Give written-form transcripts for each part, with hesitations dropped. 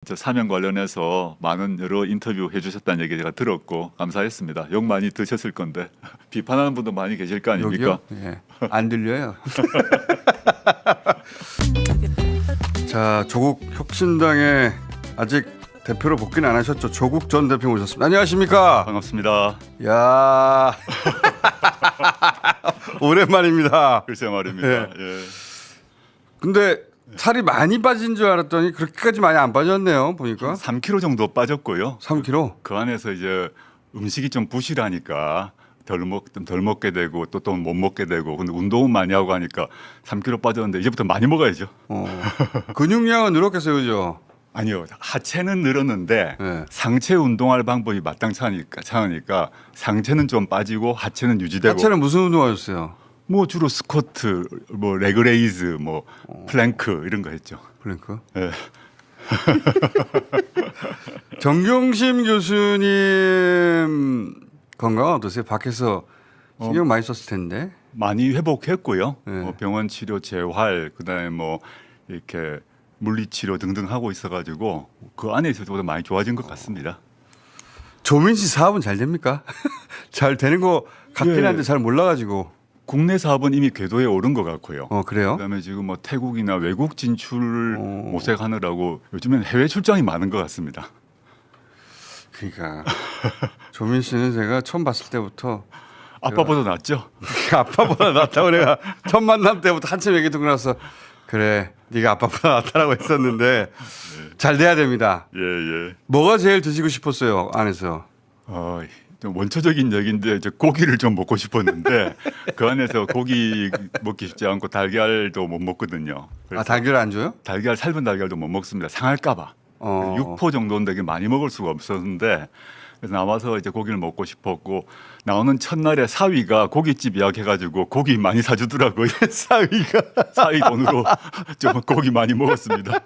저 사면 관련해서 많은 여러 인터뷰 해주셨다는 얘기 제가 들었고 감사했습니다. 욕 많이 드셨을 건데 비판하는 분도 많이 계실 거 아닙니까? 예. 안 들려요. 자, 조국 혁신당에 아직 대표로 복귀는 안 하셨죠? 조국 전 대표 모셨습니다. 안녕하십니까? 반갑습니다. 야, 오랜만입니다. 글쎄 말입니다. 예. 예. 근데 살이 많이 빠진 줄 알았더니 그렇게까지 많이 안 빠졌네요. 보니까 3kg 정도 빠졌고요. 3kg. 그 안에서 이제 음식이 좀 부실하니까 덜 먹게 되고 또 못 먹게 되고 근데 운동은 많이 하고 하니까 3kg 빠졌는데 이제부터 많이 먹어야죠. 근육량은 늘었겠어요, 그죠? 아니요. 하체는 늘었는데 네. 상체 운동할 방법이 차니까 상체는 좀 빠지고 하체는 유지되고 하체는 무슨 운동하셨어요? 뭐 주로 스쿼트, 뭐 레그레이즈, 뭐 플랭크 이런 거 했죠. 플랭크. 예. 정경심 교수님 건강 어떠세요? 밖에서 신경 많이 썼을 텐데. 많이 회복했고요. 네. 뭐 병원 치료, 재활, 그다음에 뭐 이렇게 물리치료 등등 하고 있어가지고 그 안에 있어서보다 많이 좋아진 것 같습니다. 조민 씨 사업은 잘 됩니까? 잘 되는 거 같긴 네. 한데 잘 몰라가지고. 국내 사업은 이미 궤도에 오른 것 같고요. 그래요? 그다음에 지금 뭐 태국이나 외국 진출 모색하느라고 요즘엔 해외 출장이 많은 것 같습니다. 그러니까 조민 씨는 제가 처음 봤을 때부터 아빠보다 낫죠? 아빠보다 낫다고 내가 첫 만남 때부터 한참 얘기 듣고 나서 그래 네가 아빠보다 낫다라고 했었는데 잘 돼야 됩니다. 예, 예. 뭐가 제일 드시고 싶었어요 안에서? 좀 원초적인 얘기인데 이제 고기를 좀 먹고 싶었는데 그 안에서 고기 먹기 쉽지 않고 달걀도 못 먹거든요. 그래서 달걀 안 줘요? 달걀 삶은 달걀도 못 먹습니다. 상할까봐. 6포 정도는 되게 많이 먹을 수가 없었는데 그래서 나와서 이제 고기를 먹고 싶었고 나오는 첫날에 사위가 고깃집 예약해가지고 고기 많이 사주더라고요. 사위 돈으로 좀 고기 많이 먹었습니다.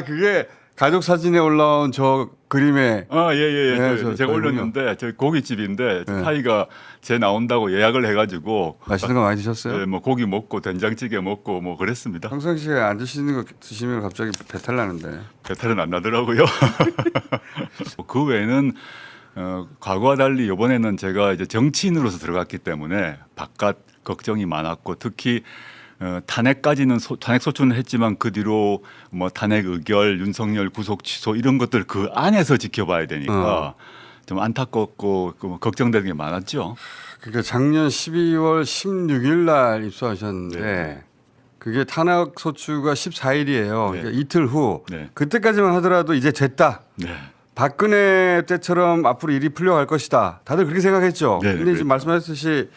그게 가족 사진에 올라온 저 그림에 예. 네, 제가 올렸는데 저 고깃집인데 사위가 제 나온다고 예약을 해가지고 맛있는 거 많이 드셨어요? 뭐 고기 먹고 된장찌개 먹고 뭐 그랬습니다. 평상시에 안 드시는 거 드시면 갑자기 배탈 나는데. 배탈은 안 나더라고요. 그 외에는 과거와 달리 이번에는 제가 이제 정치인으로서 들어갔기 때문에 바깥 걱정이 많았고 특히 탄핵까지는 탄핵 소추는 했지만 그 뒤로 뭐 탄핵 의결, 윤석열 구속 취소 이런 것들 그 안에서 지켜봐야 되니까 좀 안타깝고 걱정되는 게 많았죠. 그러니까 작년 12월 16일 날 입수하셨는데 네. 그게 탄핵 소추가 14일이에요. 네. 그러니까 이틀 후 네. 그때까지만 하더라도 이제 됐다. 네. 박근혜 때처럼 앞으로 일이 풀려갈 것이다. 다들 그렇게 생각했죠. 네, 근데 이제 말씀하셨듯이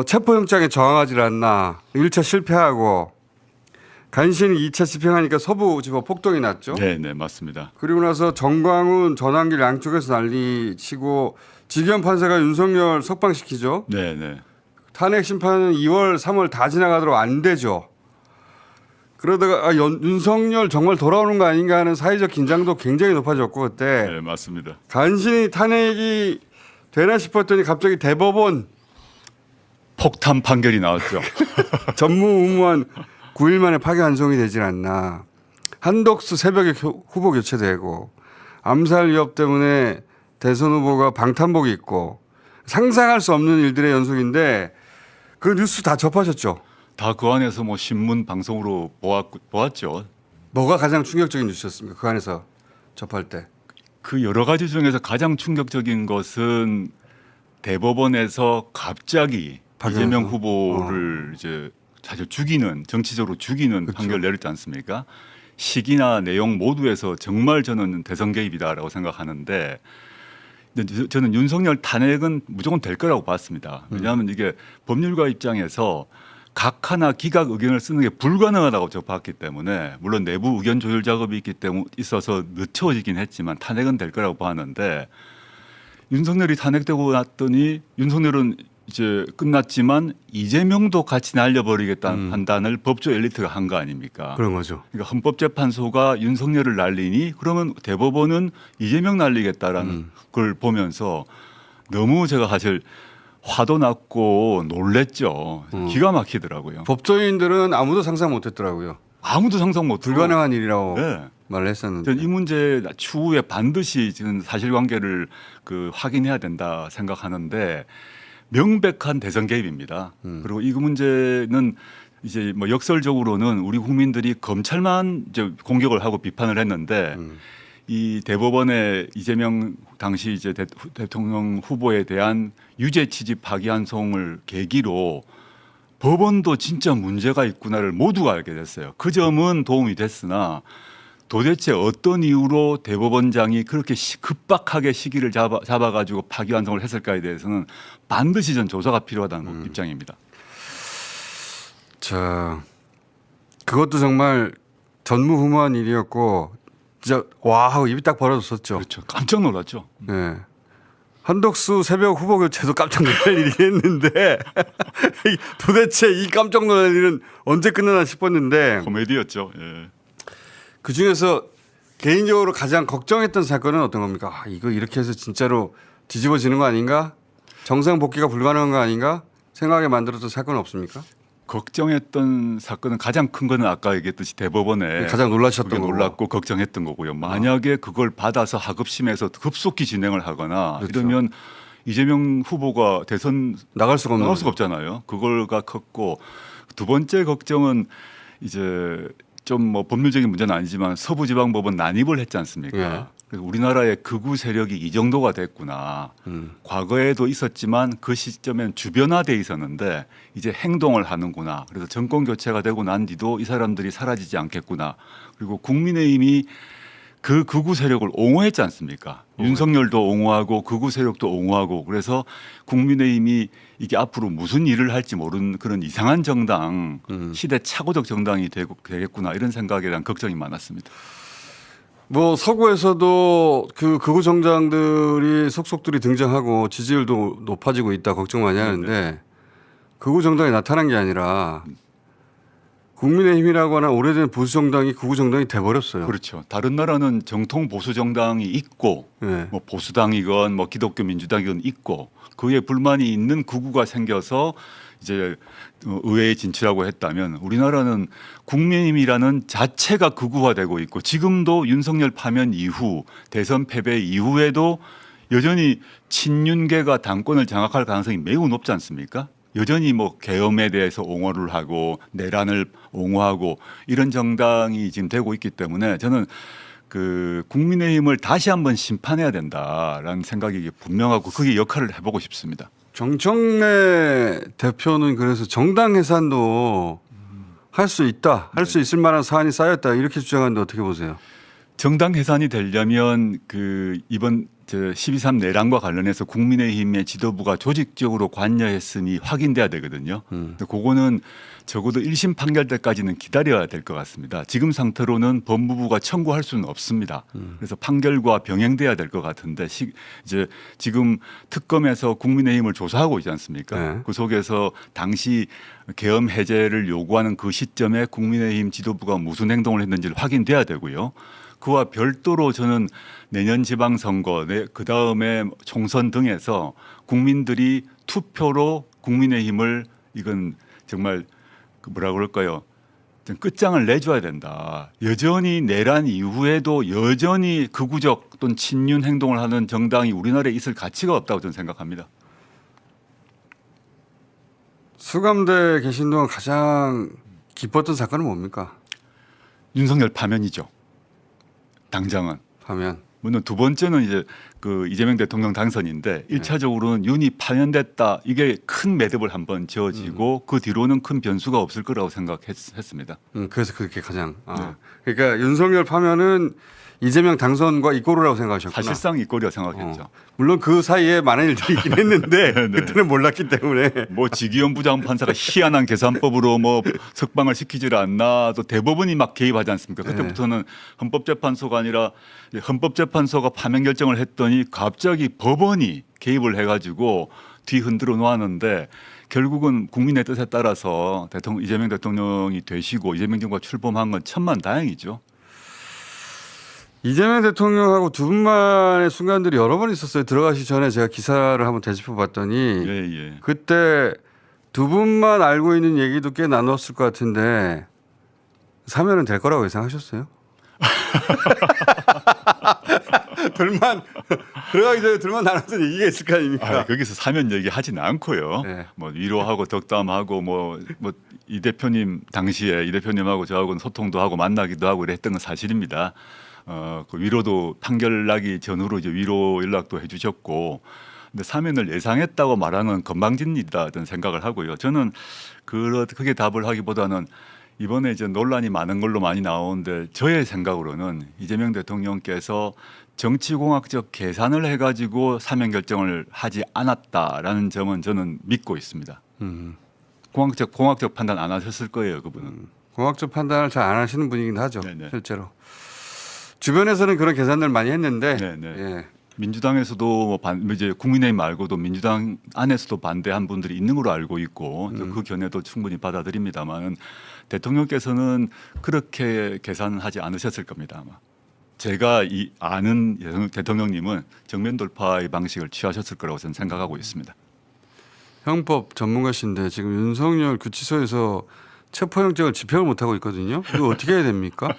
체포영장에 저항하지 않나 1차 실패하고 간신히 2차 집행하니까 서부지법 폭동이 났죠. 네, 맞습니다. 그리고 나서 정광훈, 전환길 양쪽에서 난리치고 직연 판사가 윤석열 석방시키죠. 네. 탄핵 심판은 2월, 3월 다 지나가도록 안 되죠. 그러다가 윤석열 정말 돌아오는 거 아닌가 하는 사회적 긴장도 굉장히 높아졌고 그때 네, 맞습니다. 간신히 탄핵이 되나 싶었더니 갑자기 대법원 폭탄 판결이 나왔죠. 전무후무한 9일 만에 파기환송이 되질 않나. 한덕수 새벽에 후보 교체되고 암살 위협 때문에 대선 후보가 방탄복이 있고 상상할 수 없는 일들의 연속인데 그 뉴스 다 접하셨죠? 다 그 안에서 뭐 신문 방송으로 보았죠. 뭐가 가장 충격적인 뉴스였습니까? 그 안에서 접할 때. 그 여러 가지 중에서 가장 충격적인 것은 대법원에서 갑자기 이재명 후보를 이제 사실 정치적으로 죽이는 그쵸. 판결을 내렸지 않습니까? 시기나 내용 모두에서 정말 저는 대선 개입이다라고 생각하는데 근데 저는 윤석열 탄핵은 무조건 될 거라고 봤습니다. 왜냐하면 이게 법률가 입장에서 각 하나 기각 의견을 쓰는 게 불가능하다고 저 봤기 때문에 물론 내부 의견 조율 작업이 있어서 늦춰지긴 했지만 탄핵은 될 거라고 봤는데 윤석열이 탄핵되고 났더니 윤석열은 이제 끝났지만 이재명도 같이 날려버리겠다는 판단을 법조 엘리트가 한 거 아닙니까? 그런 거죠. 그러니까 헌법재판소가 윤석열을 날리니 그러면 대법원은 이재명 날리겠다라는 걸 보면서 너무 제가 사실 화도 났고 놀랬죠. 기가 막히더라고요. 법조인들은 아무도 상상 못했더라고요. 아무도 상상 못 불가능한 일이라고 네. 말을 했었는데. 저는 이 문제 추후에 반드시 지금 사실관계를 확인해야 된다 생각하는데 명백한 대선 개입입니다. 그리고 이 문제는 이제 뭐 역설적으로는 우리 국민들이 검찰만 이제 공격을 하고 비판을 했는데 이 대법원의 이재명 당시 이제 대통령 후보에 대한 유죄 취지 파기환송을 계기로 법원도 진짜 문제가 있구나를 모두가 알게 됐어요. 그 점은 도움이 됐으나 도대체 어떤 이유로 대법원장이 그렇게 급박하게 시기를 잡아가지고 파기환송을 했을까에 대해서는 반드시 전 조사가 필요하다는 입장입니다. 자, 그것도 정말 전무후무한 일이었고 진짜 와 하고 입이 딱 벌어졌었죠. 그렇죠. 깜짝 놀랐죠. 네. 한덕수 새벽 후보 교체도 깜짝 놀랄 일이 했는데 도대체 이 깜짝 놀랄 일은 언제 끝나나 싶었는데 코미디였죠. 예. 그 중에서 개인적으로 가장 걱정했던 사건은 어떤 겁니까? 아, 이거 이렇게 해서 진짜로 뒤집어지는 거 아닌가? 정상 복귀가 불가능한 거 아닌가? 생각하게 만들었던 사건은 없습니까? 걱정했던 사건은 가장 큰 거는 아까 얘기했듯이 대법원에 가장 놀라셨던 그게 거고. 놀랐고 걱정했던 거고요. 만약에 그걸 받아서 하급심에서 급속히 진행을 하거나 그렇죠. 이러면 이재명 후보가 대선 나갈 수가 없는 나갈 수가 거죠. 없잖아요. 그걸가 컸고 두 번째 걱정은 이제 좀 뭐 법률적인 문제는 아니지만 서부지방법원 난입을 했지 않습니까? 예. 그래서 우리나라의 극우 세력이 이 정도가 됐구나. 과거에도 있었지만 그 시점엔 주변화돼 있었는데 이제 행동을 하는구나. 그래서 정권 교체가 되고 난 뒤도 이 사람들이 사라지지 않겠구나. 그리고 국민의힘이 그 극우 세력을 옹호했지 않습니까? 윤석열도 옹호하고 극우 세력도 옹호하고 그래서 국민의힘이 이게 앞으로 무슨 일을 할지 모르는 그런 이상한 정당, 시대착오적 정당이 되겠구나 이런 생각에 대한 걱정이 많았습니다. 뭐 서구에서도 그 극우 정당들이 속속들이 등장하고 지지율도 높아지고 있다 걱정 많이 하는데 극우 정당이 나타난 게 아니라 국민의힘이라고 하는 오래된 보수 정당이 극우 정당이 돼버렸어요. 그렇죠. 다른 나라는 정통 보수 정당이 있고 네. 뭐 보수당이건 뭐 기독교 민주당이건 있고 그에 불만이 있는 극우가 생겨서 이제 의회에 진출하고 했다면 우리나라는 국민의힘이라는 자체가 극우화되고 있고 지금도 윤석열 파면 이후 대선 패배 이후에도 여전히 친윤계가 당권을 장악할 가능성이 매우 높지 않습니까? 여전히 뭐 계엄에 대해서 옹호를 하고 내란을 옹호하고 이런 정당이 지금 되고 있기 때문에 저는 그 국민의힘을 다시 한번 심판해야 된다라는 생각이 분명하고 그게 역할을 해보고 싶습니다. 정청래 대표는 그래서 정당 해산도 할 수 있다, 할 수 있을 만한 사안이 쌓였다 이렇게 주장하는데 어떻게 보세요? 정당 해산이 되려면 그 이번 12.3 내란과 관련해서 국민의힘의 지도부가 조직적으로 관여했음이 확인돼야 되거든요. 근데 그거는 적어도 1심 판결 때까지는 기다려야 될 것 같습니다. 지금 상태로는 법무부가 청구할 수는 없습니다. 그래서 판결과 병행돼야 될 것 같은데 이제 지금 특검에서 국민의힘을 조사하고 있지 않습니까? 네. 그 속에서 당시 계엄 해제를 요구하는 그 시점에 국민의힘 지도부가 무슨 행동을 했는지를 확인돼야 되고요. 그와 별도로 저는 내년 지방선거, 그 다음에 총선 등에서 국민들이 투표로 국민의힘을 이건 정말 뭐라 그럴까요? 좀 끝장을 내줘야 된다. 여전히 내란 이후에도 여전히 극우적 또는 친윤 행동을 하는 정당이 우리나라에 있을 가치가 없다고 저는 생각합니다. 수감대 계신 동안 가장 기뻤던 사건은 뭡니까? 윤석열 파면이죠. 당장은. 하면 물론 두 번째는 이제 그 이재명 대통령 당선인데 1차적으로는 윤이 파면됐다. 이게 큰 매듭을 한번 지어지고 그 뒤로는 큰 변수가 없을 거라고 생각했습니다. 그래서 그렇게 가장 네. 그러니까 윤석열 파면은 이재명 당선과 이꼬르라고 생각하셨구나. 사실상 이꼴이라고 생각했죠. 물론 그 사이에 많은 일들이 있긴 했는데 그때는 몰랐기 때문에 뭐 지기현 부장판사가 희한한 계산법으로 뭐 석방을 시키지를 않나 또 대법원이 막 개입하지 않습니까? 그때부터는 헌법재판소가 아니라 헌법재판소가 파면 결정을 했더니 갑자기 법원이 개입을 해가지고 뒤 흔들어 놓았는데 결국은 국민의 뜻에 따라서 이재명 대통령이 되시고 이재명 정부가 출범한 건 천만다행이죠. 이재명 대통령하고 두 분만의 순간들이 여러 번 있었어요. 들어가시 전에 제가 기사를 한번 되짚어 봤더니 예. 그때 두 분만 알고 있는 얘기도 꽤 나눴을 것 같은데 사면은 될 거라고 예상하셨어요? 둘만 들어가기 전에 둘만 나눠서 얘기가 있을 거 아닙니까? 거기서 사면 얘기하진 않고요. 네. 뭐 위로하고 덕담하고 뭐 이 대표님 당시에 이 대표님하고 저하고는 소통도 하고 만나기도 하고 이랬던 건 사실입니다. 그 위로도 판결 나기 전후로 이제 위로 연락도 해주셨고, 근데 사면을 예상했다고 말하는 건방진이다 저는 생각을 하고요. 저는 그게 답을 하기보다는 이번에 이제 논란이 많은 걸로 많이 나오는데 저의 생각으로는 이재명 대통령께서 정치공학적 계산을 해가지고 사면 결정을 하지 않았다라는 점은 저는 믿고 있습니다. 공학적 판단 안 하셨을 거예요, 그분은. 공학적 판단을 잘 안 하시는 분이긴 하죠. 네네. 실제로 주변에서는 그런 계산들 많이 했는데 네네. 예. 민주당에서도 뭐 이제 국민의힘 말고도 민주당 안에서도 반대한 분들이 있는 걸로 알고 있고 그 견해도 충분히 받아들입니다만 대통령께서는 그렇게 계산하지 않으셨을 겁니다. 아마 제가 아는 대통령님은 정면 돌파의 방식을 취하셨을 거라고 저는 생각하고 있습니다. 형법 전문가신데 지금 윤석열 구치소에서 체포영장을 집행을 못 하고 있거든요. 이거 어떻게 해야 됩니까?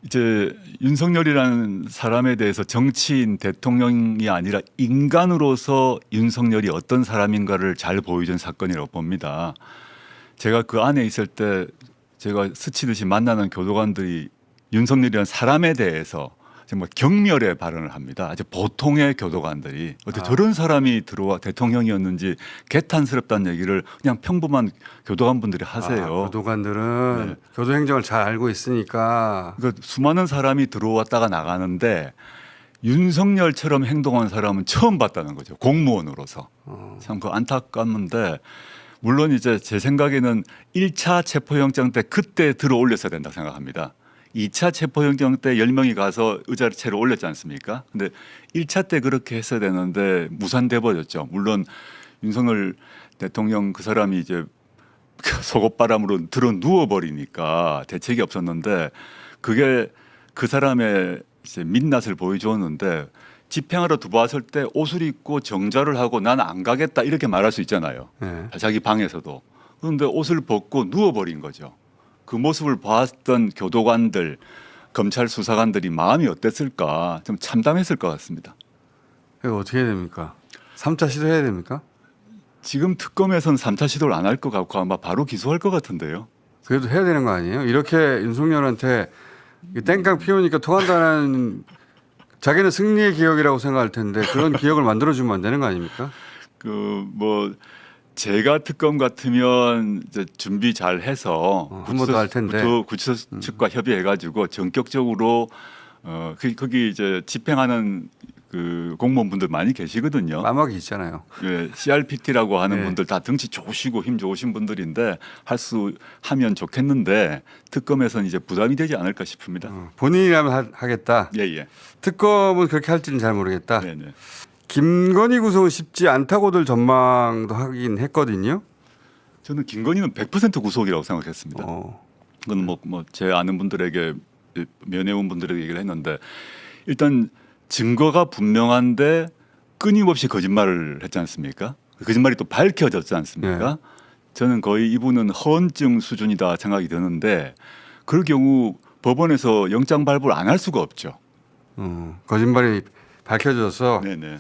이제 윤석열이라는 사람에 대해서 정치인 대통령이 아니라 인간으로서 윤석열이 어떤 사람인가를 잘 보여준 사건이라고 봅니다. 제가 그 안에 있을 때 제가 스치듯이 만나는 교도관들이 윤석열이라는 사람에 대해서 정말 경멸의 발언을 합니다. 아주 보통의 교도관들이 어떻게 저런 사람이 들어와 대통령이었는지 개탄스럽다는 얘기를 그냥 평범한 교도관분들이 하세요. 교도관들은 네. 교도 행정을 잘 알고 있으니까 그러니까 수많은 사람이 들어왔다가 나가는데 윤석열처럼 행동한 사람은 처음 봤다는 거죠. 공무원으로서. 참 그 안타깝는데 물론 이제 제 생각에는 1차 체포영장 때 그때 들어 올렸어야 된다고 생각합니다. 2차 체포영장 때 10명이 가서 의자채로 올렸지 않습니까? 근데 1차 때 그렇게 했어야 되는데 무산돼 버렸죠. 물론 윤석열 대통령 그 사람이 이제 속옷바람으로 들어 누워 버리니까 대책이 없었는데 그게 그 사람의 이제 민낯을 보여주었는데 집행하러 들어왔을 때 옷을 입고 정좌를 하고 난 안 가겠다 이렇게 말할 수 있잖아요. 네. 자기 방에서도. 그런데 옷을 벗고 누워 버린 거죠. 그 모습을 봤던 교도관들, 검찰 수사관들이 마음이 어땠을까 좀 참담했을 것 같습니다. 이거 어떻게 해야 됩니까? 3차 시도해야 됩니까? 지금 특검에서는 3차 시도를 안 할 것 같고 아마 바로 기소할 것 같은데요. 그래도 해야 되는 거 아니에요? 이렇게 윤석열한테 땡깡 피우니까 통한다는 자기는 승리의 기억이라고 생각할 텐데 그런 기억을 만들어주면 안 되는 거 아닙니까? 그 뭐 제가 특검 같으면 이제 준비 잘 해서 한 번 더 할 텐데. 구치소 측과 협의해가지고 전격적으로 거기 이제 집행하는 그 공무원분들 많이 계시거든요. 까마귀 있잖아요. 예, CRPT라고 하는 네. 분들 다 덩치 좋으시고 힘 좋으신 분들인데 하면 좋겠는데 특검에서는 이제 부담이 되지 않을까 싶습니다. 본인이라면 하겠다. 예예. 특검은 그렇게 할지는 잘 모르겠다. 네네. 김건희 구속은 쉽지 않다고들 전망도 하긴 했거든요. 저는 김건희는 100% 구속이라고 생각했습니다. 그건 뭐 제 아는 분들에게 면회원 분들에게 얘기를 했는데 일단 증거가 분명한데 끊임없이 거짓말을 했지 않습니까? 거짓말이 또 밝혀졌지 않습니까? 네. 저는 거의 이분은 허언증 수준이다 생각이 드는데 그럴 경우 법원에서 영장 발부를 안 할 수가 없죠. 거짓말이 밝혀져서 네네.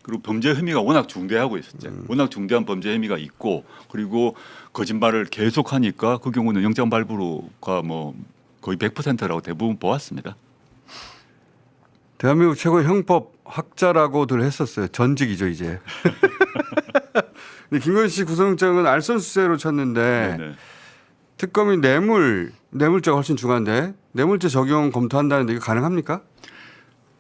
그리고 범죄 혐의가 워낙 중대하고 있었죠. 워낙 중대한 범죄 혐의가 있고 그리고 거짓말을 계속하니까 그 경우는 영장 발부가 뭐 거의 100%라고 대부분 보았습니다. 대한민국 최고의 형법 학자라고들 했었어요. 전직이죠 이제. 근데 김건희 씨 구속영장은 알선수재로 쳤는데 네네. 특검이 뇌물죄가 훨씬 중요한데 뇌물죄 적용 검토한다는데 이거 가능합니까?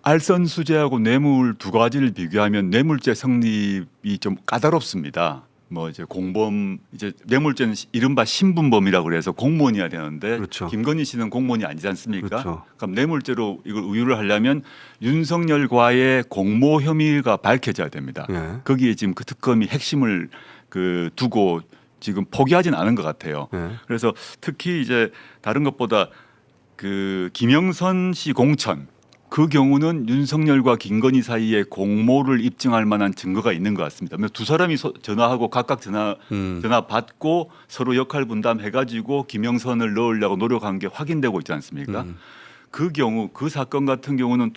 알선 수재하고 뇌물 두 가지를 비교하면 뇌물죄 성립이 좀 까다롭습니다. 뭐 이제 공범 이제 뇌물죄는 이른바 신분범이라고 그래서 공무원이어야 되는데 그렇죠. 김건희 씨는 공무원이 아니지 않습니까? 그렇죠. 그럼 뇌물죄로 이걸 의유를 하려면 윤석열과의 공모 혐의가 밝혀져야 됩니다. 예. 거기에 지금 그 특검이 핵심을 두고 지금 포기하진 않은 것 같아요. 예. 그래서 특히 이제 다른 것보다 그 김영선 씨 공천 그 경우는 윤석열과 김건희 사이에 공모를 입증할 만한 증거가 있는 것 같습니다. 두 사람이 전화하고 각각 전화 받고 서로 역할 분담해가지고 김영선을 넣으려고 노력한 게 확인되고 있지 않습니까? 그 경우 그 사건 같은 경우는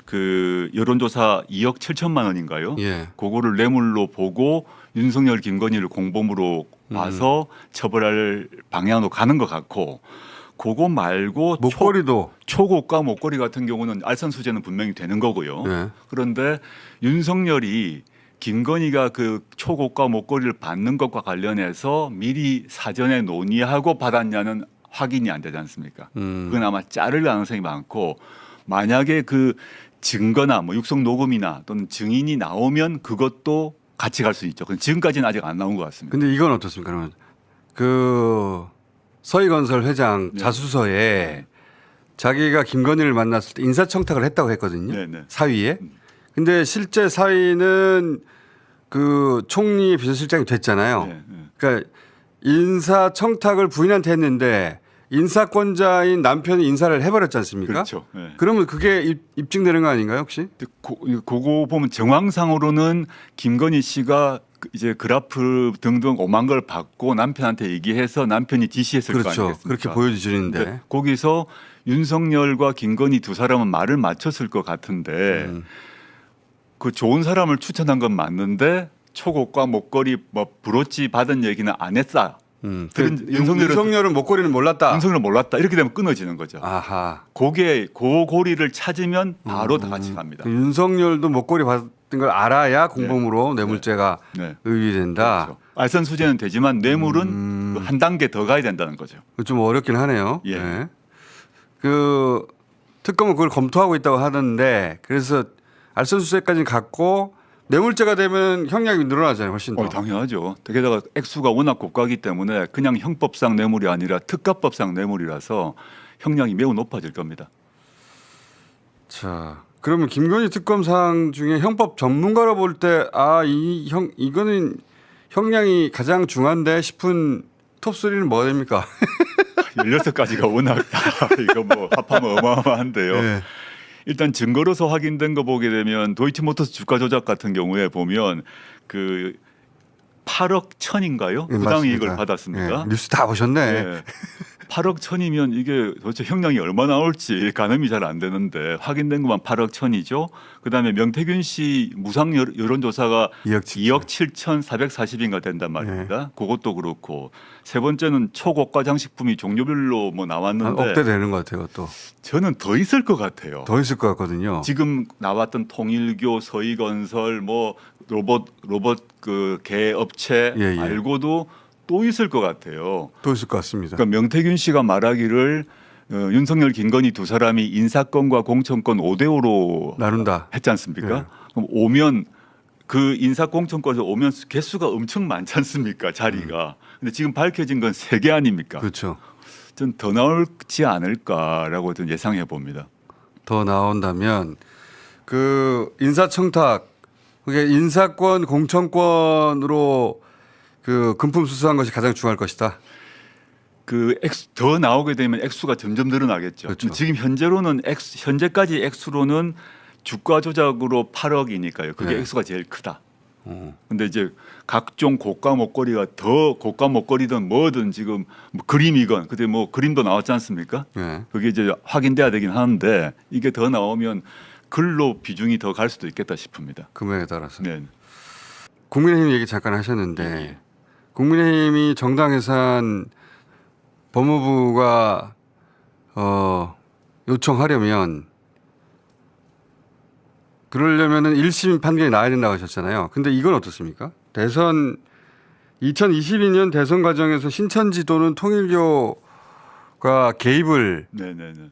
그 여론조사 2억 7천만 원인가요? 예. 그거를 뇌물로 보고 윤석열, 김건희를 공범으로 봐서 처벌할 방향으로 가는 것 같고, 그거 말고 목걸이도 초고가 목걸이 같은 경우는 알선수재는 분명히 되는 거고요. 예. 그런데 윤석열이 김건희가 그 초고가 목걸이를 받는 것과 관련해서 미리 사전에 논의하고 받았냐는 확인이 안 되지 않습니까? 그건 아마 자를 가능성이 많고, 만약에 그 증거나 뭐 육성 녹음이나 또는 증인이 나오면 그것도 같이 갈 수 있죠. 지금까지는 아직 안 나온 것 같습니다. 근데 이건 어떻습니까? 그러면 그 서희건설 회장 네. 자수서에 자기가 김건희를 만났을 때 인사청탁을 했다고 했거든요. 네, 네. 사위에. 근데 실제 사위는 그 총리 비서실장이 됐잖아요. 네, 네. 그러니까 인사청탁을 부인한테 했는데 인사권자인 남편이 인사를 해버렸지 않습니까? 그렇죠. 네. 그러면 그게 입증되는 거 아닌가요, 혹시? 그거 보면 정황상으로는 김건희 씨가 이제 그래프 등등 오만 걸 받고 남편한테 얘기해서 남편이 지시했을 거 그렇죠. 아니겠습니까? 그렇게 보여지는데. 근데 거기서 윤석열과 김건희 두 사람은 말을 맞췄을 것 같은데 그 좋은 사람을 추천한 건 맞는데 초고가 목걸이 뭐 브로치 받은 얘기는 안 했다. 윤석열은 목걸이는 몰랐다. 윤석열은 몰랐다. 이렇게 되면 끊어지는 거죠. 아하. 그게 그 고리를 찾으면 바로 다 같이 갑니다. 윤석열도 목걸이 받은 걸 알아야 공범으로 뇌물죄가 네. 의유된다. 그렇죠. 알선수재는 되지만 뇌물은 한 단계 더 가야 된다는 거죠. 좀 어렵긴 하네요. 예. 네. 그 특검은 그걸 검토하고 있다고 하는데 그래서 알선수재까지 갖고 뇌물죄가 되면 형량이 늘어나잖아요, 훨씬 더. 당연하죠. 게다가 액수가 워낙 고가기 때문에 그냥 형법상 뇌물이 아니라 특가법상 뇌물이라서 형량이 매우 높아질 겁니다. 자, 그러면 김건희 특검상 중에 형법 전문가로 볼 때 이거는 형량이 가장 중한데 싶은 톱3는 뭐가 됩니까? 16가지가 워낙 다 이거 뭐 합하면 어마어마한데요. 네. 일단 증거로서 확인된 거 보게 되면 도이치모터스 주가 조작 같은 경우에 보면 그 8억 천인가요? 네, 부당 이익을 맞습니다. 받았습니까? 네, 뉴스 다 보셨네. 네. 8억 천이면 이게 도대체 형량이 얼마나 나올지 가늠이 잘 안 되는데 확인된 것만 8억 천이죠. 그다음에 명태균 씨 무상 여론조사가 2억 7,440인가 된단 말입니다. 그것도 그렇고 세 번째는 초고가 장식품이 종류별로 뭐 한 나왔는데 억대 되는 것 같아요, 또. 저는 더 있을 것 같아요. 더 있을 것 같거든요. 지금 나왔던 통일교, 서희건설, 뭐 로봇 그 개업체 예, 예. 말고도 또 있을 것 같아요. 또 있을 것 같습니다. 그러니까 명태균 씨가 말하기를 윤석열, 김건희 두 사람이 인사권과 공천권 5대5로 나눈다. 했지 않습니까? 네. 그럼 오면 그 인사 공천권에서 오면 개수가 엄청 많지 않습니까? 자리가. 근데 지금 밝혀진 건 3개 아닙니까? 그렇죠. 전 더 나올지 않을까라고 좀 예상해 봅니다. 더 나온다면 그 인사청탁, 그게 인사권, 공천권으로 그 금품 수수한 것이 가장 중요할 것이다. 그 더 나오게 되면 액수가 점점 늘어나겠죠. 그렇죠. 지금 현재로는 현재까지 액수로는 주가 조작으로 8억이니까요. 그게 네. 액수가 제일 크다. 근데 이제 각종 고가 목걸이가 더 고가 목걸이든 뭐든 지금 뭐 그림이건 그때 뭐 그림도 나왔지 않습니까? 네. 그게 이제 확인돼야 되긴 하는데 이게 더 나오면 글로 비중이 더 갈 수도 있겠다 싶습니다. 금액에 따라서. 네. 국민의힘 얘기 잠깐 하셨는데 예. 국민의힘이 정당 예산 법무부가 요청하려면 그러려면은 1심 판결이 나야 된다고 하셨잖아요. 근데 이건 어떻습니까? 대선 2022년 대선 과정에서 신천지 또는 통일교가 개입을 네네네.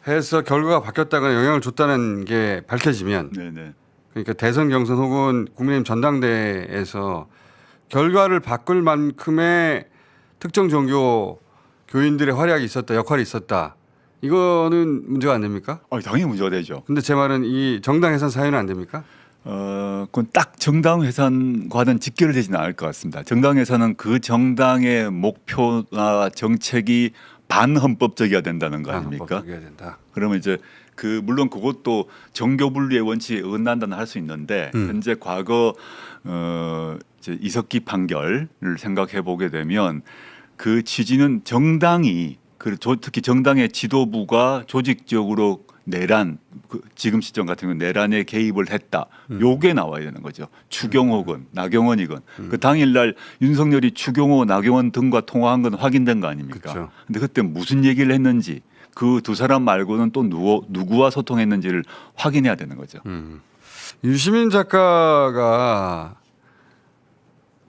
해서 결과가 바뀌었다거나 영향을 줬다는 게 밝혀지면 네네. 그러니까 대선 경선 혹은 국민의힘 전당대회에서 결과를 바꿀 만큼의 특정 종교 교인들의 활약이 있었다, 역할이 있었다. 이거는 문제가 안 됩니까? 당연히 문제가 되죠. 근데 제 말은 이 정당 해산 사유는 안 됩니까? 그건 딱 정당 해산과는 직결되지는 않을 것 같습니다. 정당 해산은 그 정당의 목표나 정책이 반헌법적이어야 된다는 거 아닙니까? 헌법적이어야 된다. 그러면 이제 물론 그것도 정교 분리의 원칙에 어긋난다는 할 수 있는데 현재 과거 이제 이석기 판결을 생각해 보게 되면 그 취지는 정당이 특히 정당의 지도부가 조직적으로 내란 지금 시점 같은 경우 내란에 개입을 했다. 요게 나와야 되는 거죠. 추경호건 나경원이건 그 당일날 윤석열이 추경호 나경원 등과 통화한 건 확인된 거 아닙니까? 그쵸. 근데 그때 무슨 얘기를 했는지 그 두 사람 말고는 또 누구와 소통했는지를 확인해야 되는 거죠. 유시민 작가가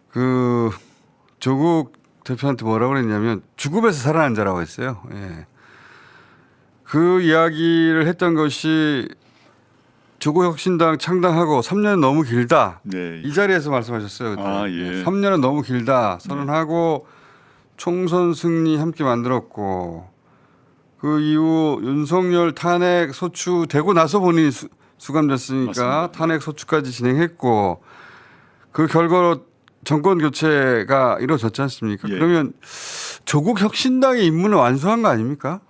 그 조국 대표한테 뭐라고 그랬냐면 죽음에서 살아난 자라고 했어요. 예. 그 이야기를 했던 것이 조국혁신당 창당하고 3년은 너무 길다. 네. 이 자리에서 말씀하셨어요. 그때. 아, 예. 3년은 너무 길다. 선언하고 총선 승리 함께 만들었고 그 이후 윤석열 탄핵 소추되고 나서 본인이 수감됐으니까 맞습니다. 탄핵 소추까지 진행했고 그 결과로 정권 교체가 이루어졌지 않습니까? 예. 그러면 조국 혁신당의 임무는 완수한 거 아닙니까?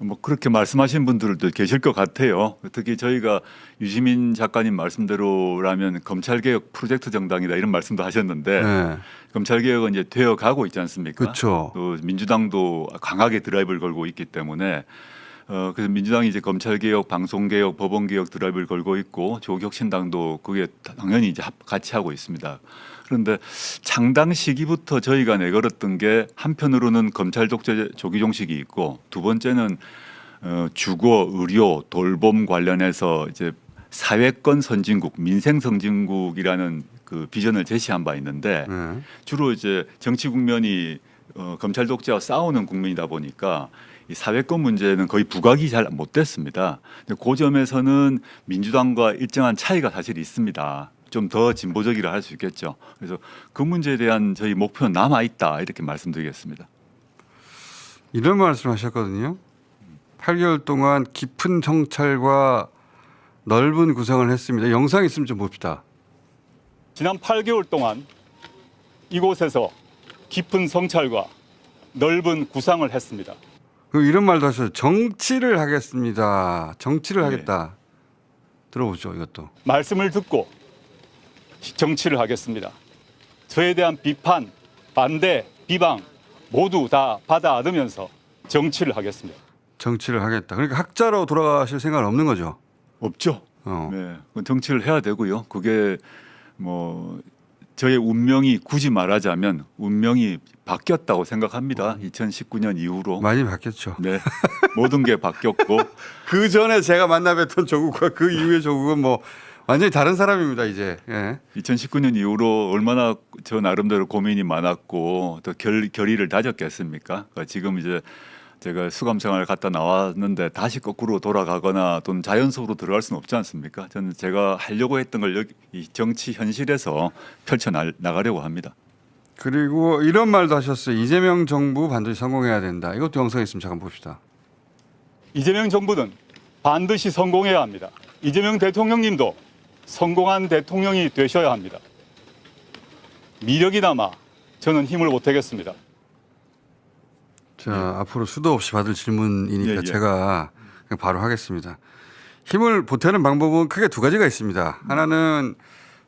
뭐 그렇게 말씀하신 분들도 계실 것 같아요. 특히 저희가 유시민 작가님 말씀대로라면 검찰개혁 프로젝트 정당이다 이런 말씀도 하셨는데 네. 검찰개혁은 이제 되어 가고 있지 않습니까? 그렇죠. 또 민주당도 강하게 드라이브를 걸고 있기 때문에 그래서 민주당이 이제 검찰개혁, 방송개혁, 법원개혁 드라이브를 걸고 있고 조국혁신당도 그게 당연히 이제 같이 하고 있습니다. 그런데 창당 시기부터 저희가 내걸었던 게 한편으로는 검찰 독재 조기 종식이 있고 두 번째는 주거, 의료, 돌봄 관련해서 이제 사회권 선진국, 민생 선진국이라는 그 비전을 제시한 바 있는데 네. 주로 이제 정치 국면이 검찰 독재와 싸우는 국면이다 보니까 이 사회권 문제는 거의 부각이 잘 못 됐습니다. 근데 그 점에서는 민주당과 일정한 차이가 사실 있습니다. 좀 더 진보적이라 할 수 있겠죠. 그래서 그 문제에 대한 저희 목표는 남아 있다 이렇게 말씀드리겠습니다. 이런 말씀하셨거든요. 8개월 동안 깊은 성찰과 넓은 구상을 했습니다. 영상 있으면 좀 봅시다. 지난 8개월 동안 이곳에서 깊은 성찰과 넓은 구상을 했습니다. 그 이런 말도 하셨어요. 정치를 하겠습니다. 정치를 네. 하겠다. 들어보죠, 이것도. 말씀을 듣고 정치를 하겠습니다. 저에 대한 비판, 반대, 비방 모두 다 받아 안으면서 정치를 하겠습니다. 정치를 하겠다. 그러니까 학자로 돌아가실 생각은 없는 거죠. 없죠. 어. 네, 그건 정치를 해야 되고요. 그게 뭐 저의 운명이 굳이 말하자면 운명이 바뀌었다고 생각합니다. 2019년 이후로. 많이 바뀌었죠. 네, 모든 게 바뀌었고 그 전에 제가 만나 뵀던 조국과 그 이후의 조국은 뭐 완전히 다른 사람입니다, 이제. 예. 2019년 이후로 얼마나 저 나름대로 고민이 많았고 또 결의를 다졌겠습니까? 그러니까 지금 이제 제가 수감 생활을 갔다 나왔는데 다시 거꾸로 돌아가거나 또는 자연속으로 들어갈 수는 없지 않습니까? 저는 제가 하려고 했던 걸 여기 이 정치 현실에서 펼쳐 나가려고 합니다. 그리고 이런 말도 하셨어요. 이재명 정부 반드시 성공해야 된다. 이것도 영상에 있으면 잠깐 봅시다. 이재명 정부는 반드시 성공해야 합니다. 이재명 대통령님도 성공한 대통령이 되셔야 합니다. 미력이 남아 저는 힘을 보태겠습니다. 자, 앞으로 수도 없이 받을 질문이니까 예, 예. 제가 그냥 바로 하겠습니다. 힘을 보태는 방법은 크게 두 가지가 있습니다. 하나는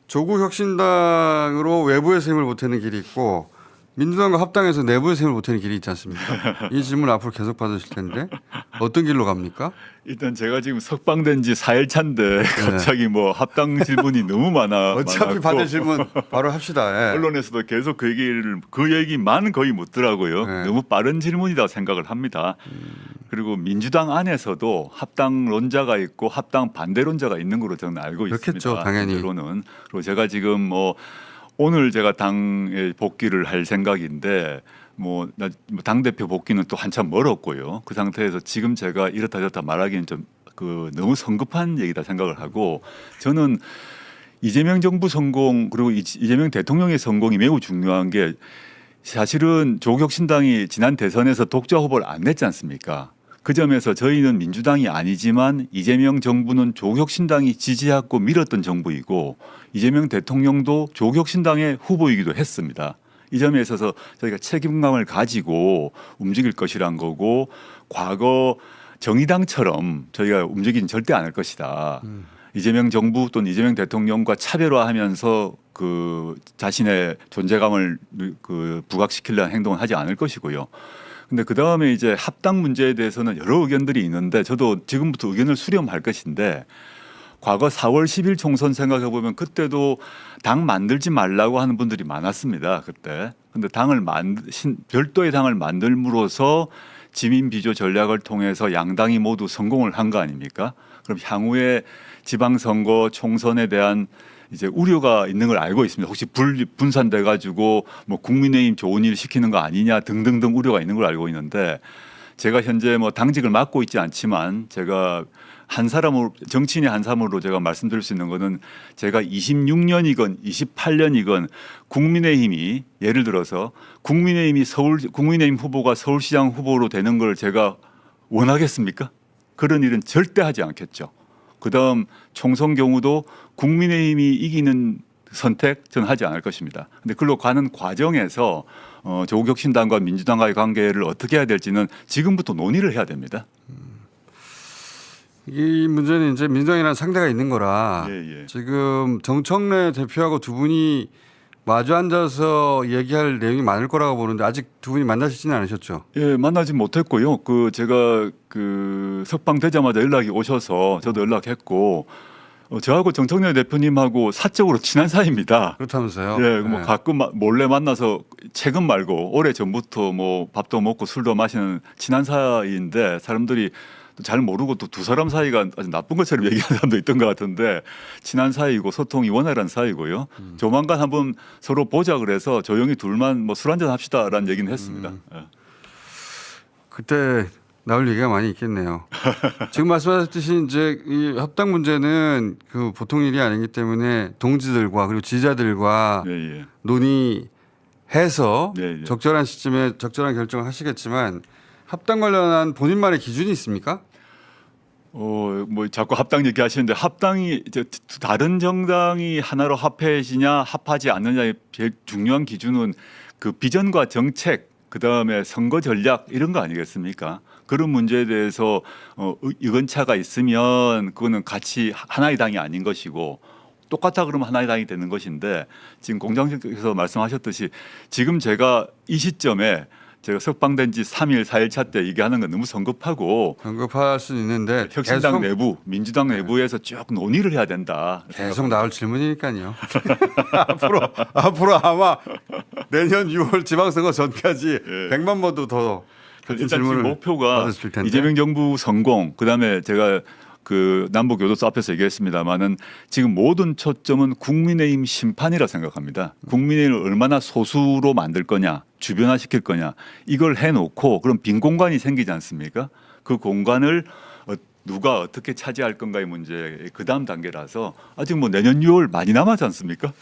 조국 혁신당으로 외부에서 힘을 보태는 길이 있고 민주당과 합당해서 내부에서 힘을 보태는 길이 있지 않습니까? 이 질문 앞으로 계속 받으실 텐데 어떤 길로 갑니까? 일단 제가 지금 석방된 지 4일 차인데 갑자기 뭐 합당 질문이 너무 어차피 많았고 받을 질문 바로 합시다. 예. 언론에서도 계속 그 얘기만 거의 묻더라고요. 네. 너무 빠른 질문이라고 생각을 합니다. 그리고 민주당 안에서도 합당론자가 있고 합당 반대론자가 있는 걸로 저는 알고 그렇겠죠, 있습니다. 당연히. 현재로는. 그리고 제가 지금 뭐 오늘 제가 당에 복귀를 할 생각인데 뭐 당대표 복귀는 또 한참 멀었고요. 그 상태에서 지금 제가 이렇다 저렇다 말하기는 좀 너무 성급한 얘기다 생각을 하고 저는 이재명 정부 성공 그리고 이재명 대통령의 성공이 매우 중요한 게 사실은 조국혁신당이 지난 대선에서 독자 후보를 안 냈지 않습니까? 그 점에서 저희는 민주당이 아니지만 이재명 정부는 조국혁신당이 지지하고 밀었던 정부이고 이재명 대통령도 조국혁신당의 후보이기도 했습니다. 이 점에 있어서 저희가 책임감을 가지고 움직일 것이란 거고 과거 정의당처럼 저희가 움직이진 절대 않을 것이다. 이재명 정부 또는 이재명 대통령과 차별화하면서 그 자신의 존재감을 그 부각시키려는 행동을 하지 않을 것이고요. 근데 그 다음에 이제 합당 문제에 대해서는 여러 의견들이 있는데 저도 지금부터 의견을 수렴할 것인데 과거 4월 10일 총선 생각해 보면 그때도 당 만들지 말라고 하는 분들이 많았습니다. 그때. 근데 별도의 당을 만들므로써 지민 비조 전략을 통해서 양당이 모두 성공을 한 거 아닙니까? 그럼 향후에 지방선거 총선에 대한 이제 우려가 있는 걸 알고 있습니다. 혹시 분산돼 가지고 뭐 국민의힘 좋은 일 시키는 거 아니냐 등등등 우려가 있는 걸 알고 있는데 제가 현재 뭐 당직을 맡고 있지 않지만 제가 한 사람으로 정치인의 한 사람으로 제가 말씀드릴 수 있는 거는 제가 26년이건 28년이건 국민의힘이 예를 들어서 국민의힘 후보가 서울시장 후보로 되는 걸 제가 원하겠습니까? 그런 일은 절대 하지 않겠죠. 그다음 총선 경우도 국민의힘이 이기는 선택 저는 하지 않을 것입니다. 근데 그걸로 가는 과정에서 조국혁신당과 민주당과의 관계를 어떻게 해야 될지는 지금부터 논의를 해야 됩니다. 이 문제는 이제 민주당이라는 상대가 있는 거라 예. 지금 정청래 대표하고 두 분이 마주 앉아서 얘기할 내용이 많을 거라고 보는데 아직 두 분이 만나시지는 않으셨죠? 예, 만나지 못했고요. 제가 석방되자마자 연락이 오셔서 저도 연락했고 저하고 정청래 대표님하고 사적으로 친한 사이입니다. 그렇다면서요? 예, 뭐 네. 가끔 몰래 만나서 최근 말고 오래 전부터 뭐 밥도 먹고 술도 마시는 친한 사이인데 사람들이 잘 모르고 또 두 사람 사이가 아주 나쁜 것처럼 얘기하는 사람도 있던 것 같은데 친한 사이고 소통이 원활한 사이고요. 조만간 한번 서로 보자 그래서 조용히 둘만 뭐 술 한잔 합시다라는 얘기는 했습니다. 예. 그때 나올 얘기가 많이 있겠네요. 지금 말씀하셨듯이 이제 이 합당 문제는 그 보통 일이 아니기 때문에 동지들과 그리고 지지자들과 예. 논의해서 예. 적절한 시점에 적절한 결정을 하시겠지만 합당 관련한 본인만의 기준이 있습니까? 뭐 자꾸 합당 얘기하시는데 합당이 이제 다른 정당이 하나로 합해지냐 합하지 않느냐의 제일 중요한 기준은 그 비전과 정책 그다음에 선거 전략 이런 거 아니겠습니까? 그런 문제에 대해서 의견차가 있으면 그거는 같이 하나의 당이 아닌 것이고 똑같다 그러면 하나의 당이 되는 것인데 지금 공장장께서 말씀하셨듯이 지금 제가 이 시점에 제가 석방된 지 3일, 4일 차 때 얘기하는 건 너무 성급하고 언급할 수 있는데 혁신당 내부, 민주당 내부에서 쭉 논의를 해야 된다. 계속 나올 질문이니까요. 앞으로 아마 내년 6월 지방선거 전까지 100만 번도 더 같은 일단 질문을 지금 목표가 받으실 텐데. 이재명 정부 성공, 그다음에 제가 그 남북 교도소 앞에서 얘기했습니다마는 지금 모든 초점은 국민의힘 심판이라 생각합니다. 국민의힘을 얼마나 소수로 만들 거냐, 주변화시킬 거냐 이걸 해놓고 그럼 빈 공간이 생기지 않습니까? 그 공간을 누가 어떻게 차지할 건가의 문제 그 다음 단계라서 아직 뭐 내년 6월 많이 남았지 않습니까?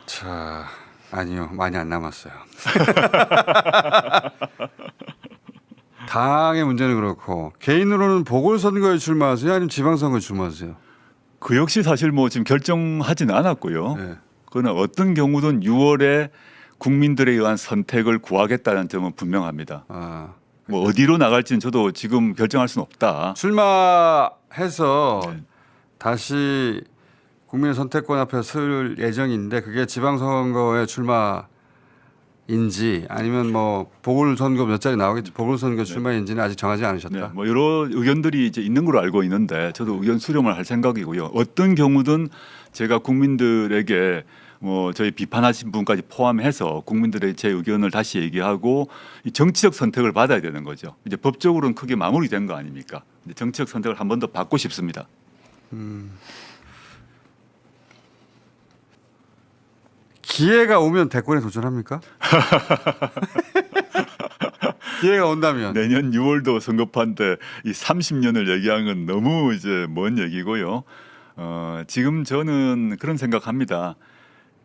자, 아니요, 많이 안 남았어요. 당의 문제는 그렇고 개인으로는 보궐선거에 출마하세요, 아니면 지방선거에 출마하세요? 그 역시 사실 뭐 지금 결정하지는 않았고요. 네. 그러나 어떤 경우든 6월에 국민들에 의한 선택을 구하겠다는 점은 분명합니다. 아, 뭐 어디로 나갈지는 저도 지금 결정할 수는 없다. 출마해서 네. 다시 국민의 선택권 앞에 설 예정인데 그게 지방선거에 출마인지 아니면 뭐 보궐선거 몇 자리 나오겠지 보궐선거 출마인지는 아직 정하지 않으셨다. 네, 뭐 여러 의견들이 이제 있는 걸로 알고 있는데 저도 의견 수렴을 할 생각이고요. 어떤 경우든 제가 국민들에게 뭐 저희 비판하신 분까지 포함해서 국민들의 제 의견을 다시 얘기하고 이 정치적 선택을 받아야 되는 거죠. 이제 법적으로는 크게 마무리된 거 아닙니까? 이제 정치적 선택을 한 번 더 받고 싶습니다. 기회가 오면 대권에 도전합니까? 기회가 온다면. 내년 6월도 선거판인데 이 30년을 얘기하는 건 너무 이제 먼 얘기고요. 지금 저는 그런 생각합니다.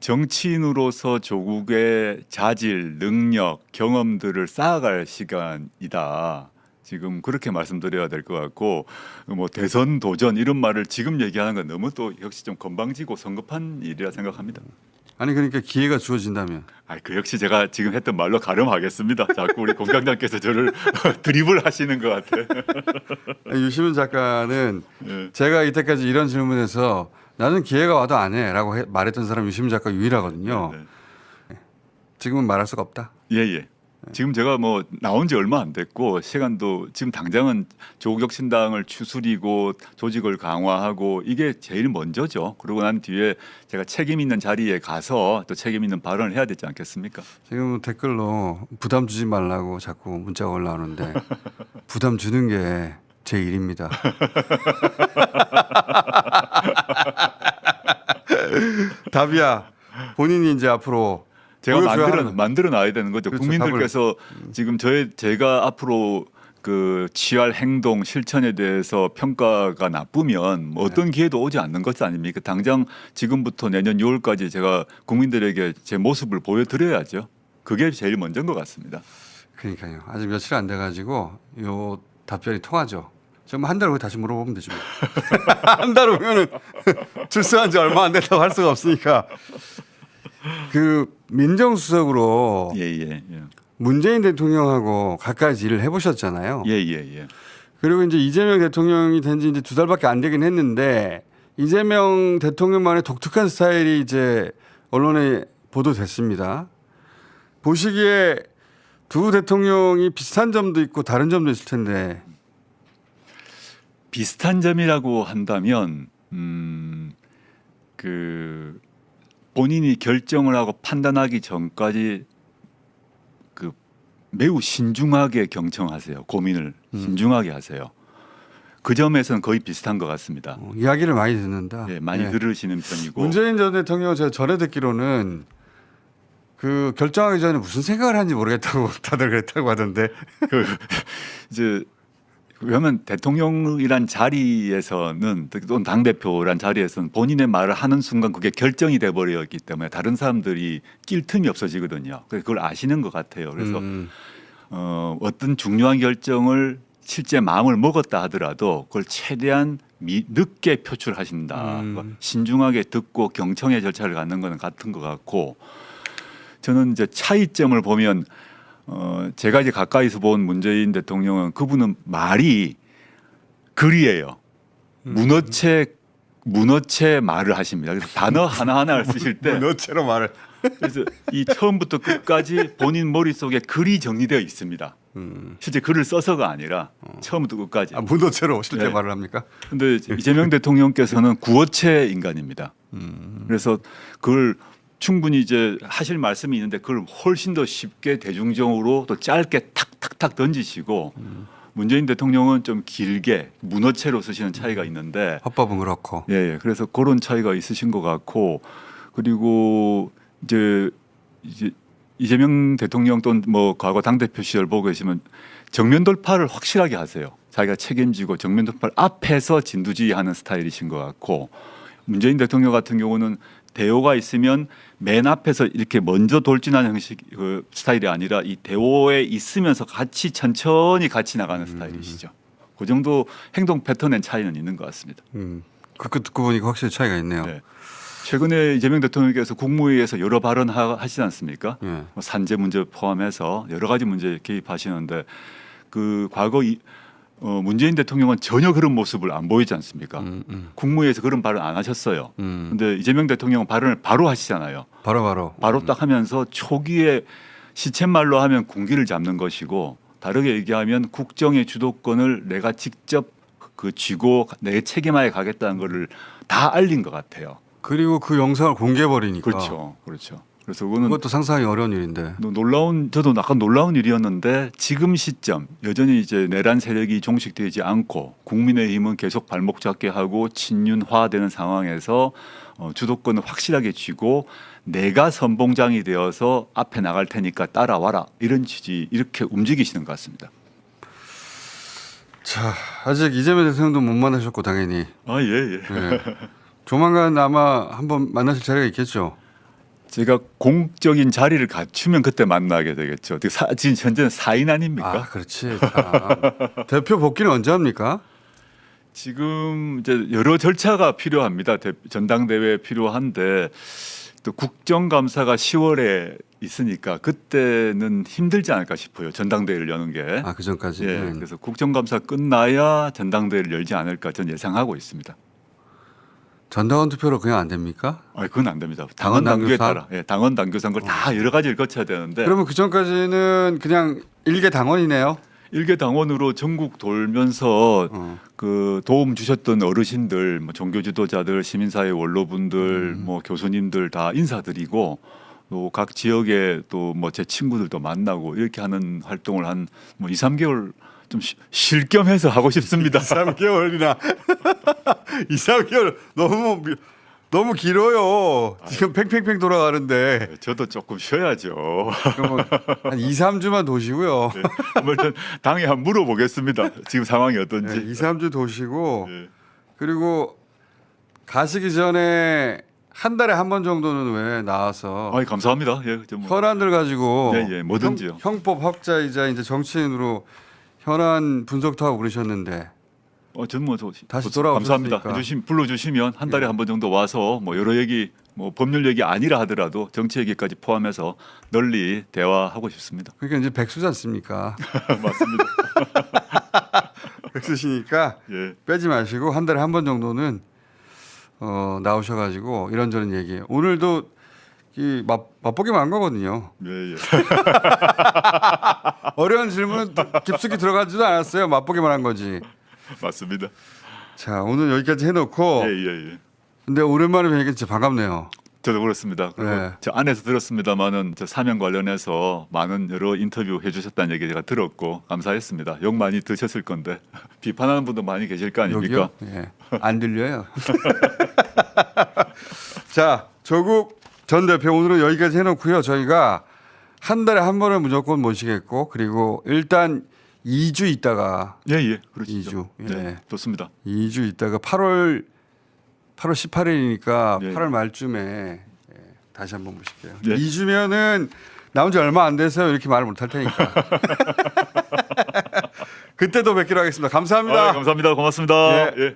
정치인으로서 조국의 자질, 능력, 경험들을 쌓아갈 시간이다. 지금 그렇게 말씀드려야 될 것 같고 뭐 대선 도전 이런 말을 지금 얘기하는 건 너무 또 역시 좀 건방지고 성급한 일이라 생각합니다. 아니 그러니까 기회가 주어진다면. 그 역시 제가 지금 했던 말로 가름하겠습니다. 자꾸 우리 공장장께서 저를 드리블 하시는 것 같아. 유시민 작가는 예. 제가 이때까지 이런 질문에서 나는 기회가 와도 안 해라고 말했던 사람 유시민 작가 유일하거든요. 네. 지금은 말할 수가 없다. 예. 지금 제가 뭐 나온 지 얼마 안 됐고 시간도 지금 당장은 조국혁신당을 추스리고 조직을 강화하고 이게 제일 먼저죠. 그러고 난 뒤에 제가 책임 있는 자리에 가서 또 책임 있는 발언을 해야 되지 않겠습니까? 지금 댓글로 부담 주지 말라고 자꾸 문자가 올라오는데 부담 주는 게 제 일입니다. 답이야. 본인이 이제 앞으로 제가 보여줘야 하는- 만들어 놔야 되는 거죠. 그렇죠, 국민들께서 지금 제가 앞으로 그 취할 행동 실천에 대해서 평가가 나쁘면 뭐 어떤 기회도 오지 않는 것 아닙니까? 당장 지금부터 내년 6월까지 제가 국민들에게 제 모습을 보여드려야죠. 그게 제일 먼저인 것 같습니다. 그러니까요. 아직 며칠 안 돼가지고 요 답변이 통하죠. 지금 한 달 후에 다시 물어보면 되죠. 한 달 후면은 출세한 지 얼마 안 됐다고 할 수가 없으니까. 그 민정수석으로 예. 문재인 대통령하고 가까이 일을 해보셨잖아요. 예. 그리고 이제 이재명 대통령이 된 지 이제 2달밖에 안 되긴 했는데 이재명 대통령만의 독특한 스타일이 이제 언론에 보도됐습니다. 보시기에 두 대통령이 비슷한 점도 있고 다른 점도 있을 텐데. 비슷한 점이라고 한다면 그 본인이 결정을 하고 판단하기 전까지 그 매우 신중하게 경청하세요. 고민을 신중하게 하세요. 그 점에서는 거의 비슷한 것 같습니다. 이야기를 많이 듣는다. 예, 많이 네. 들으시는 편이고. 문재인 전 대통령 제가 전에 듣기로는 그 결정하기 전에 무슨 생각을 하는지 모르겠다고 다들 그랬다고 하던데. 그 이제 왜냐하면 대통령이란 자리에서는 또는 당 대표란 자리에서는 본인의 말을 하는 순간 그게 결정이 돼 버렸기 때문에 다른 사람들이 낄 틈이 없어지거든요. 그래서 그걸 아시는 것 같아요. 그래서 어떤 중요한 결정을 실제 마음을 먹었다 하더라도 그걸 최대한 늦게 표출하신다. 신중하게 듣고 경청의 절차를 갖는 것은 같은 것 같고 저는 이제 차이점을 보면 제가 이제 가까이서 본 문재인 대통령은 그분은 말이 글이에요. 문어체 말을 하십니다. 그래서 단어 하나하나를 쓰실 때 너처럼 말을. 그래서 이 처음부터 끝까지 본인 머릿속에 글이 정리되어 있습니다. 실제 글을 써서가 아니라 처음부터 끝까지. 문어체로 실제 네. 말을 합니까? 근데 이재명 대통령께서는 구어체 인간입니다. 그래서 그걸 충분히 이제 하실 말씀이 있는데 그걸 훨씬 더 쉽게 대중적으로 또 짧게 탁탁탁 던지시고 문재인 대통령은 좀 길게 문어체로 쓰시는 차이가 있는데 화법은 그렇고. 예. 그래서 그런 차이가 있으신 것 같고 그리고 이제 이재명 대통령 또는 뭐 과거 당대표 시절 보고 계시면 정면 돌파를 확실하게 하세요. 자기가 책임지고 정면 돌파를 앞에서 진두지휘하는 스타일이신 것 같고 문재인 대통령 같은 경우는 대오가 있으면 맨 앞에서 이렇게 먼저 돌진하는 형식 그 스타일이 아니라 이 대오에 있으면서 같이 천천히 같이 나가는 스타일이시죠. 그 정도 행동 패턴의 차이는 있는 것 같습니다. 그거 듣고 보니까 확실히 차이가 있네요. 네. 최근에 이재명 대통령께서 국무회의에서 여러 발언 하시지 않습니까? 예. 뭐 산재 문제 포함해서 여러 가지 문제에 개입하시는데 그 과거 문재인 대통령은 전혀 그런 모습을 안 보이지 않습니까? 국무회의에서 그런 발언 안 하셨어요. 근데 이재명 대통령은 발언을 바로 하시잖아요. 바로. 딱 하면서 초기에 시쳇말로 하면 군기를 잡는 것이고 다르게 얘기하면 국정의 주도권을 내가 직접 그 쥐고 내 책임하에 가겠다는 거를 다 알린 것 같아요. 그리고 그 영상을 공개해버리니까. 그렇죠. 그래서 그거는 그것도 상상이 어려운 일인데. 저도 약간 놀라운 일이었는데 지금 시점 여전히 이제 내란 세력이 종식되지 않고 국민의힘은 계속 발목 잡게 하고 친윤화되는 상황에서 주도권을 확실하게 쥐고 내가 선봉장이 되어서 앞에 나갈 테니까 따라와라 이런 취지 이렇게 움직이시는 것 같습니다. 자, 아직 이재명 대통령도 못 만나셨고 당연히. 예. 네. 조만간 아마 한번 만나실 자리가 있겠죠. 제가 공적인 자리를 갖추면 그때 만나게 되겠죠. 지금 현재는 사인 아닙니까? 아, 그렇지. 대표 복귀는 언제 합니까? 지금 이제 여러 절차가 필요합니다. 전당대회 필요한데 또 국정감사가 10월에 있으니까 그때는 힘들지 않을까 싶어요. 전당대회를 여는 게. 아, 그 전까지는. 예, 그래서 국정감사 끝나야 전당대회를 열지 않을까 저는 예상하고 있습니다. 전당원 투표로 그냥 안 됩니까? 아, 그건 안 됩니다. 당원 당원 당규에 당규상? 따라. 예, 당원 당규상 그걸 다 여러 가지를 거쳐야 되는데 그러면 그 전까지는 그냥 일개 당원이네요. 일개 당원으로 전국 돌면서 어. 그 도움 주셨던 어르신들, 뭐 종교 지도자들, 시민사회 원로분들, 뭐 교수님들 다 인사드리고 또 각 지역에 또 뭐 제 친구들도 만나고 이렇게 하는 활동을 한 뭐 2, 3개월 좀 쉴 겸 해서 하고 싶습니다. 3개월이나 2, 3개월 너무 길어요. 지금 팽팽팽 돌아가는데 저도 조금 쉬어야죠. 그러면 한 2, 3주만 도시고요. 네. 한번 일단 당에 한번 물어보겠습니다. 지금 상황이 어떤지. 네, 2, 3주 도시고 네. 그리고 가시기 전에 한 달에 한 번 정도는 왜 나와서 아이, 감사합니다. 예, 저 뭐. 현안들 가지고 예, 예, 뭐든지요. 형법 학자이자 이제 정치인으로 현안 분석도 하고 그러셨는데 저는 뭐 다시 감사합니다. 돌아오셨으니까. 불러주시면 한 달에 예. 한 번 정도 와서 뭐 여러 얘기, 뭐 법률 얘기 아니라 하더라도 정치 얘기까지 포함해서 널리 대화하고 싶습니다. 그러니까 이제 백수지 않습니까? 맞습니다. 백수시니까 예, 빼지 마시고 한 달에 한 번 정도는 나오셔가지고 이런저런 얘기. 오늘도 이 맛보기만 한 거거든요. 예, 예. 어려운 질문은 깊숙이 들어가지도 않았어요. 맛보기만 한 거지. 맞습니다. 자, 오늘 여기까지 해놓고. 예, 예, 예. 근데 오랜만에 뵈니까 진짜 반갑네요. 저도 그렇습니다. 그리고 네. 저 안에서 들었습니다만은 저 사면 관련해서 많은 여러 인터뷰 해주셨다는 얘기 제가 들었고 감사했습니다. 욕 많이 드셨을 건데 비판하는 분도 많이 계실 거 아닙니까? 여기요? 예. 안 들려요. 자, 조국 전 대표 오늘은 여기까지 해놓고요. 저희가 한 달에 한 번은 무조건 모시겠고 그리고 일단 2주 있다가 예, 예, 그렇죠. 2주. 예. 네, 좋습니다. 2주 있다가 8월 18일이니까 예. 8월 말쯤에 다시 한번 모실게요. 예. 2주면은 나온 지 얼마 안 돼서 이렇게 말을 못 할 테니까. 그때도 뵙기로 하겠습니다. 감사합니다. 감사합니다. 고맙습니다. 예. 예.